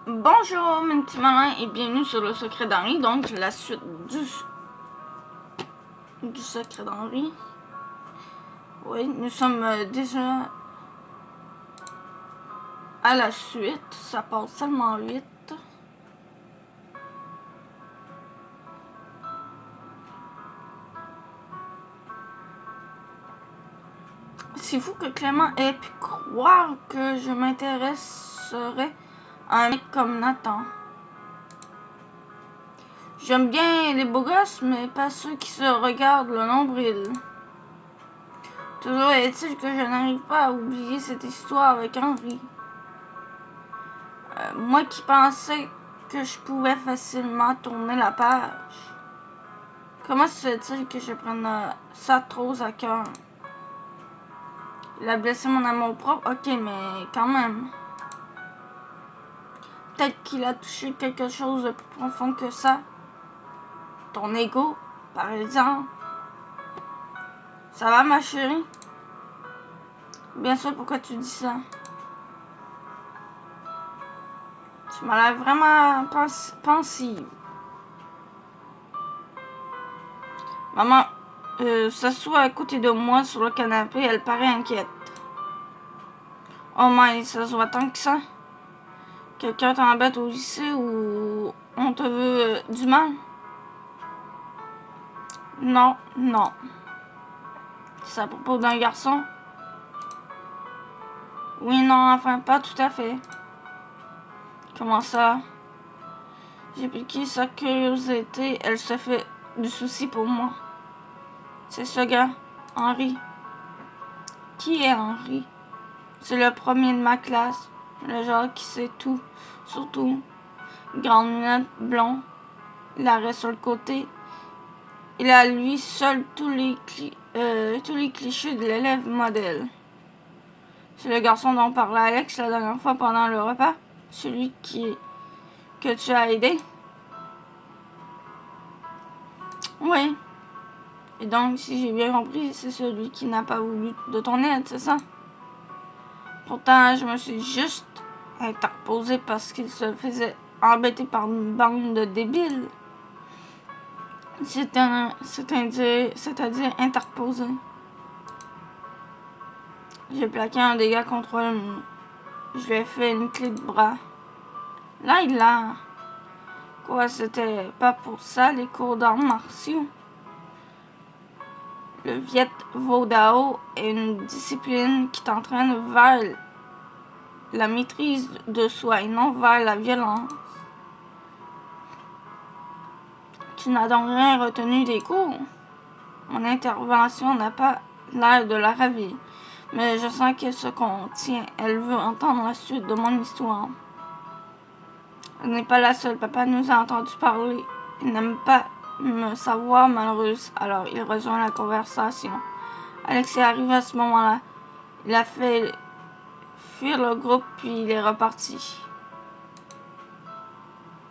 Bonjour mes petits malins et bienvenue sur le secret d'Henri, donc la suite du secret d'Henri. Oui, nous sommes déjà à la suite, ça passe tellement vite. C'est fou que Clément ait pu croire que je m'intéresserais à un mec comme Nathan. J'aime bien les beaux gosses, mais pas ceux qui se regardent le nombril. Toujours est-il que je n'arrive pas à oublier cette histoire avec Henri. Moi qui pensais que je pouvais facilement tourner la page. Comment se fait-il que je prenne ça trop à cœur? Il a blessé mon amour propre, ok, mais quand même. Peut-être qu'il a touché quelque chose de plus profond que ça. Ton ego, par exemple. Ça va, ma chérie? Bien sûr, pourquoi tu dis ça? Tu m'as l'air vraiment pensive. Maman s'assoit à côté de moi sur le canapé, elle paraît inquiète. Oh my, ça se voit tant que ça? Quelqu'un t'embête au lycée ou on te veut du mal? Non, non. C'est à propos d'un garçon? Oui, non, enfin, pas tout à fait. Comment ça? J'ai piqué sa curiosité, elle se fait du souci pour moi. C'est ce gars, Henri. Qui est Henri? C'est le premier de ma classe, le genre qui sait tout, surtout. Grande lunette, blond, l'arrêt sur le côté. Il a lui seul tous les clichés de l'élève modèle. C'est le garçon dont parlait Alex la dernière fois pendant le repas. Celui que tu as aidé. Oui. Et donc, si j'ai bien compris, c'est celui qui n'a pas voulu de ton aide, c'est ça? Pourtant, je me suis juste interposée parce qu'il se faisait embêter par une bande de débiles. C'est-à-dire interposé. J'ai plaqué un dégât contre lui. Je lui ai fait une clé de bras. Là, il a... Quoi, c'était pas pour ça les cours d'arts martiaux? Le Viet Vo Dao est une discipline qui t'entraîne vers la maîtrise de soi et non vers la violence. Tu n'as donc rien retenu des cours? Mon intervention n'a pas l'air de la ravir, mais je sens qu'elle se contient. Elle veut entendre la suite de mon histoire. Elle n'est pas la seule. Papa nous a entendu parler. Il n'aime pas me savoir malheureuse, alors il rejoint la conversation. Alex est arrivé à ce moment-là. Il a fait fuir le groupe, puis il est reparti.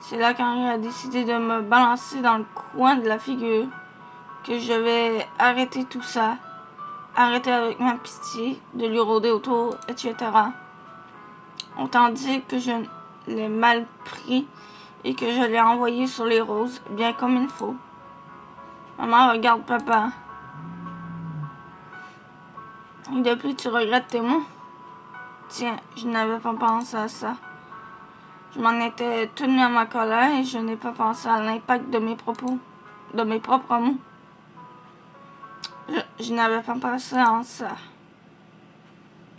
C'est là qu'Henri a décidé de me balancer dans le coin de la figure, que je vais arrêter tout ça, arrêter avec ma pitié, de lui rôder autour, etc. Autant dire que je l'ai mal pris et que je l'ai envoyé sur les roses, bien comme il faut. Maman regarde papa. Et depuis, tu regrettes tes mots? Tiens, je n'avais pas pensé à ça. Je m'en étais tenue à ma colère et je n'ai pas pensé à l'impact de mes propos, de mes propres mots. Je n'avais pas pensé à ça.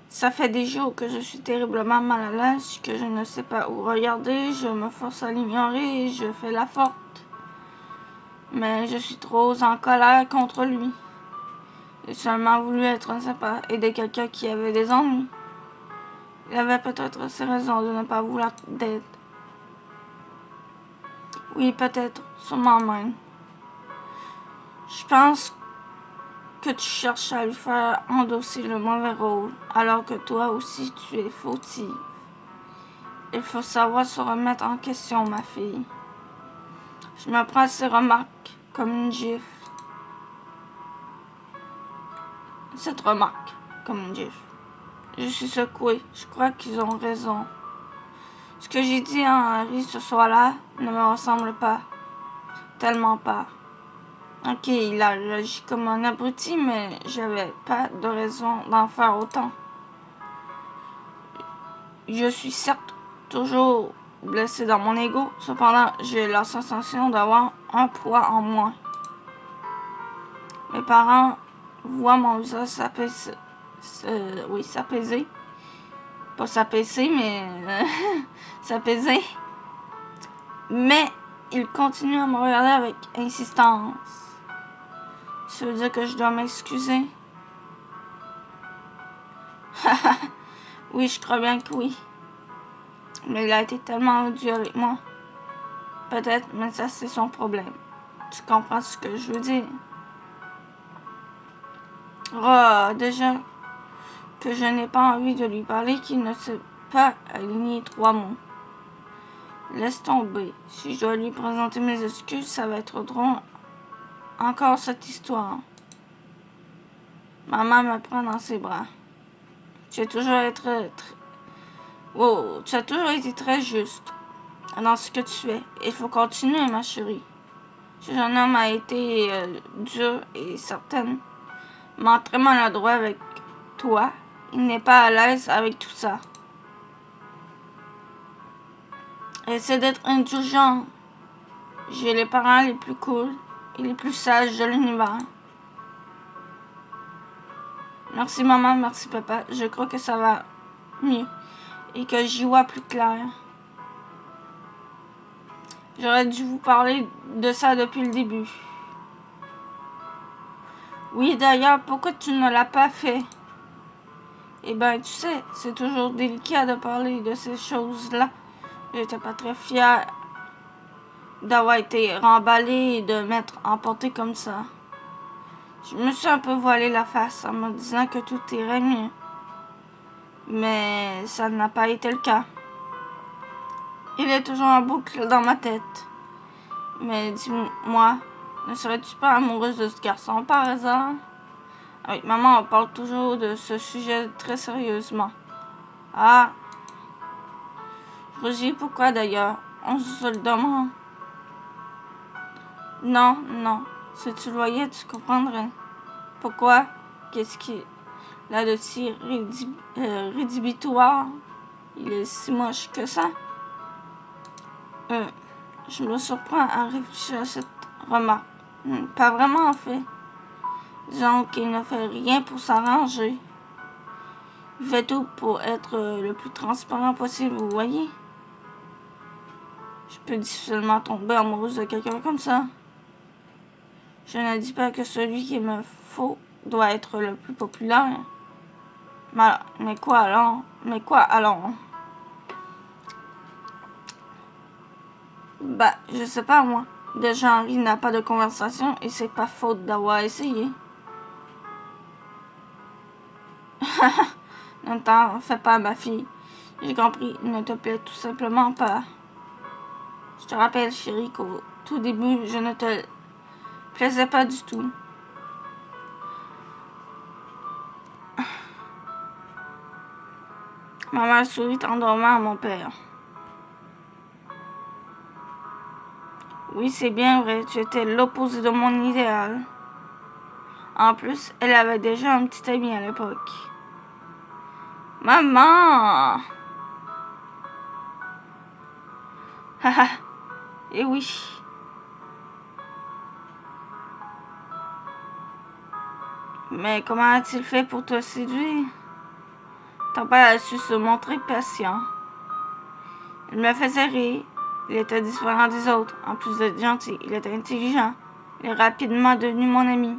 Ça fait des jours que je suis terriblement mal à l'aise, que je ne sais pas où regarder, je me force à l'ignorer et je fais la forte. Mais je suis trop en colère contre lui. J'ai seulement voulu être sympa, aider quelqu'un qui avait des ennuis. Il avait peut-être ses raisons de ne pas vouloir d'aide. Oui, peut-être, sûrement même. Je pense que tu cherches à lui faire endosser le mauvais rôle, alors que toi aussi tu es fautive. Il faut savoir se remettre en question, ma fille. Je me prends ces remarques comme une gifle. Cette remarque comme une gifle. Je suis secouée. Je crois qu'ils ont raison. Ce que j'ai dit à Henri ce soir-là ne me ressemble pas. Tellement pas. Ok, il a réagi comme un abruti, mais j'avais pas de raison d'en faire autant. Je suis certes toujours blessé dans mon ego, cependant j'ai la sensation d'avoir un poids en moins. Mes parents voient mon visage s'apaiser. Oui, s'apaiser. Pas s'apaiser, mais s'apaiser. Mais ils continuent à me regarder avec insistance. Ça veut dire que je dois m'excuser? Oui, je crois bien que oui. Mais il a été tellement odieux avec moi. Peut-être, mais ça c'est son problème. Tu comprends ce que je veux dire? Oh, déjà que je n'ai pas envie de lui parler, qu'il ne sait pas aligner 3 mots. Laisse tomber. Si je dois lui présenter mes excuses, ça va être drôle. Encore cette histoire. Maman me prend dans ses bras. Tu as toujours été tu as toujours été très juste dans ce que tu fais. Il faut continuer, ma chérie. Ce jeune homme a été dur et certainement très maladroit avec toi. Il n'est pas à l'aise avec tout ça. Essaie d'être indulgent. J'ai les parents les plus cool et les plus sages de l'univers. Merci maman, merci papa. Je crois que ça va mieux et que j'y vois plus clair. J'aurais dû vous parler de ça depuis le début. Oui, d'ailleurs, pourquoi tu ne l'as pas fait? Eh ben, tu sais, c'est toujours délicat de parler de ces choses-là. J'étais pas très fière d'avoir été remballée et de m'être emportée comme ça. Je me suis un peu voilé la face en me disant que tout irait mieux. Mais ça n'a pas été le cas. Il est toujours en boucle dans ma tête. Mais dis-moi, ne serais-tu pas amoureuse de ce garçon par hasard? Avec maman, on parle toujours de ce sujet très sérieusement. Ah, Roger, pourquoi d'ailleurs? On se le demande. Non, non. Si tu le voyais, tu comprendrais. Pourquoi? Qu'est-ce qu'il a de si rédhibitoire? Il est si moche que ça? Je me surprends à réfléchir à cette remarque. Pas vraiment, en fait. Disons qu'il ne fait rien pour s'arranger. Il fait tout pour être le plus transparent possible, vous voyez? Je peux difficilement tomber amoureuse de quelqu'un comme ça. Je ne dis pas que celui qu'il me faut doit être le plus populaire. Mais quoi alors? Bah, je sais pas moi. Déjà, Henri n'a pas de conversation et c'est pas faute d'avoir essayé. Ne t'en fais pas, ma fille. J'ai compris, il ne te plaît tout simplement pas. Je te rappelle, chérie, qu'au tout début, je ne te plaisais pas du tout. Ma mère sourit en dormant à mon père. Oui, c'est bien vrai, tu étais l'opposé de mon idéal. En plus, elle avait déjà un petit ami à l'époque. Maman! Haha, et oui. Mais comment a-t-il fait pour te séduire? Ton père a su se montrer patient. Il me faisait rire. Il était différent des autres. En plus d'être gentil, il était intelligent. Il est rapidement devenu mon ami.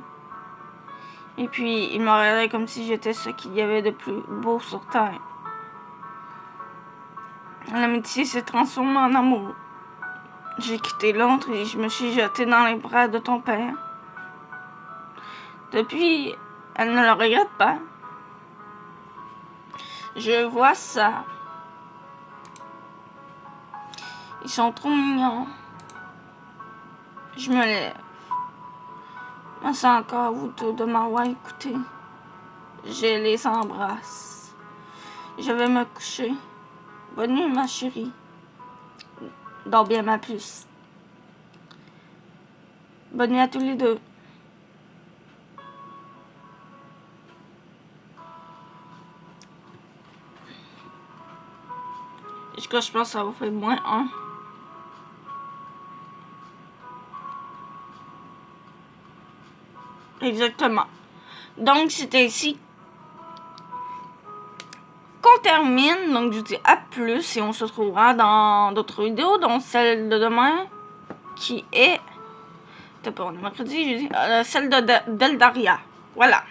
Et puis, il me regardait comme si j'étais ce qu'il y avait de plus beau sur terre. L'amitié s'est transformée en amour. J'ai quitté Londres et je me suis jetée dans les bras de ton père. Depuis, elle ne le regrette pas. Je vois ça. Ils sont trop mignons. Je me lève. Merci encore à vous deux de m'avoir écouté. Je les embrasse. Je vais me coucher. Bonne nuit, ma chérie. Dors bien, ma puce. Bonne nuit à tous les deux. Je pense que ça vous fait moins 1. Exactement. Donc, c'est ainsi qu'on termine. Donc, je vous dis à plus et on se retrouvera dans d'autres vidéos, dont celle de demain, qui est... T'as pas, on est mercredi, jeudi, celle d'Eldaria. Voilà.